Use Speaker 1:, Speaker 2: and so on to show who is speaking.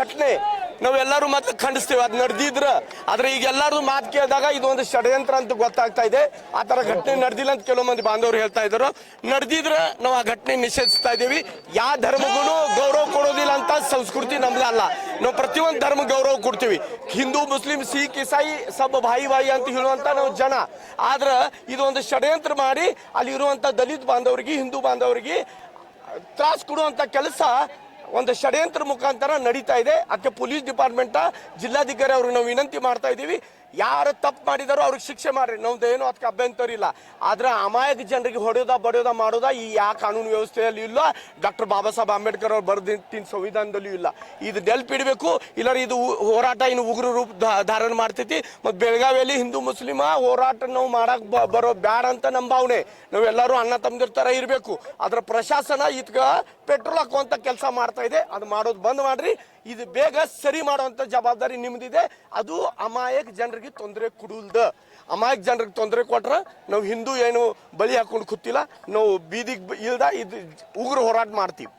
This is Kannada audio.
Speaker 1: ಘಟನೆ ನಾವೆಲ್ಲರೂ ಮತ್ತೆ ಖಂಡಿಸ್ತೇವೆ. ಅದು ನಡೆದಿದ್ರ ಆದ್ರೆ ಈಗ ಎಲ್ಲರೂ ಮಾತು ಕೇಳಿದಾಗ ಇದೊಂದು ಷಡ್ಯಂತ್ರ ಅಂತ ಗೊತ್ತಾಗ್ತಾ ಇದೆ. ಆ ತರ ಘಟನೆ ನಡೆದಿಲ್ಲ ಅಂತ ಕೆಲವು ಮಂದಿ ಬಾಂಧವರು ಹೇಳ್ತಾ ಇದ್ರು. ನಡೆದಿದ್ರ ನಾವು ಆ ಘಟನೆ ನಿಷೇಧಿಸ್ತಾ ಇದೀವಿ. ಯಾವ ಧರ್ಮಗೂ ಗೌರವ ಕೊಡೋದಿಲ್ಲ ಅಂತ ಸಂಸ್ಕೃತಿ ನಮ್ದು ಅಲ್ಲ. ನಾವು ಪ್ರತಿಯೊಂದು ಧರ್ಮ ಗೌರವ ಕೊಡ್ತೀವಿ. ಹಿಂದೂ ಮುಸ್ಲಿಂ ಸಿಖ್ ಇಸಾಯಿ ಸಬ್ ಭಾಯಿ ಭಾಯಿ ಅಂತ ಹೇಳುವಂತ ನಾವು ಜನ. ಆದ್ರ ಇದೊಂದು ಷಡ್ಯಂತ್ರ ಮಾಡಿ ಅಲ್ಲಿ ಇರುವಂತ ದಲಿತ ಬಾಂಧವರಿಗೆ ಹಿಂದೂ ಬಾಂಧವರಿಗೆ ತ್ರಾಸ ಕೊಡುವಂತ ಕೆಲಸ ಒಂದು ಷಡ್ಯಂತ್ರ ಮುಖಾಂತರ ನಡೀತಾ ಇದೆ. ಅದಕ್ಕೆ ಪೊಲೀಸ್ ಡಿಪಾರ್ಟ್ಮೆಂಟ್ ಜಿಲ್ಲಾಧಿಕಾರಿ ಅವ್ರಿಗೆ ನಾವು ವಿನಂತಿ ಮಾಡ್ತಾ ಇದೀವಿ, ಯಾರು ತಪ್ಪು ಮಾಡಿದಾರೋ ಅವ್ರಿಗೆ ಶಿಕ್ಷೆ ಮಾಡ್ರಿ. ನಮ್ದು ಏನು ಅದಕ್ಕೆ ಅಭ್ಯಂತರ ಇಲ್ಲ. ಆದ್ರೆ ಅಮಾಯಕ ಜನರಿಗೆ ಹೊಡೆಯೋದ ಬಡಿಯೋದ ಮಾಡೋದ ಈ ಯಾವ ಕಾನೂನು ವ್ಯವಸ್ಥೆಯಲ್ಲಿ ಇಲ್ಲ, ಡಾಕ್ಟರ್ ಬಾಬಾ ಸಾಹೇಬ್ ಅಂಬೇಡ್ಕರ್ ಅವ್ರು ಬರೆದಿಟ್ಟಿನ ಸಂವಿಧಾನದಲ್ಲೂ ಇಲ್ಲ. ಇದು ನೆಲ್ಪಿಡ್ಬೇಕು, ಇಲ್ಲಾರ ಇದು ಹೋರಾಟ ಇನ್ನು ಉಗ್ರ ರೂಪ ಧಾರಣ ಮಾಡ್ತೈತಿ. ಮತ್ತು ಬೆಳಗಾವಿಯಲ್ಲಿ ಹಿಂದೂ ಮುಸ್ಲಿಮ ಹೋರಾಟ ನಾವು ಮಾಡಕ್ ಬರೋ ಬ್ಯಾಡ ಅಂತ ನಮ್ಮ ಭಾವನೆ. ನಾವೆಲ್ಲರೂ ಅಣ್ಣ ತಮ್ಮದಿರ ತರ ಇರಬೇಕು. ಅದ್ರ ಪ್ರಶಾಸನ ಇದಕ್ಕ ಪೆಟ್ರೋಲ್ ಹಾಕುವಂತ ಕೆಲಸ ಮಾಡ್ತಾ ಇದೆ. ಅದು ಮಾಡೋದು ಬಂದ್ ಮಾಡ್ರಿ. ಇದು ಬೇಗ ಸರಿ ಮಾಡುವಂತ ಜವಾಬ್ದಾರಿ ನಿಮ್ದಿದೆ. ಅದು ಅಮಾಯಕ ಜನರಿಗೆ ತೊಂದರೆ ಕೊಡುಲ್ದ. ಅಮಾಯಕ ಜನರಿಗೆ ತೊಂದರೆ ಕೊಟ್ರ ನಾವು ಹಿಂದೂ ಏನು ಬಲಿ ಹಾಕೊಂಡು ಕೂತಿಲ್ಲ, ನಾವು ಬೀದಿಗೆ ಇಲ್ದ ಇದು ಉಗ್ರ ಹೋರಾಟ ಮಾಡ್ತೀವಿ.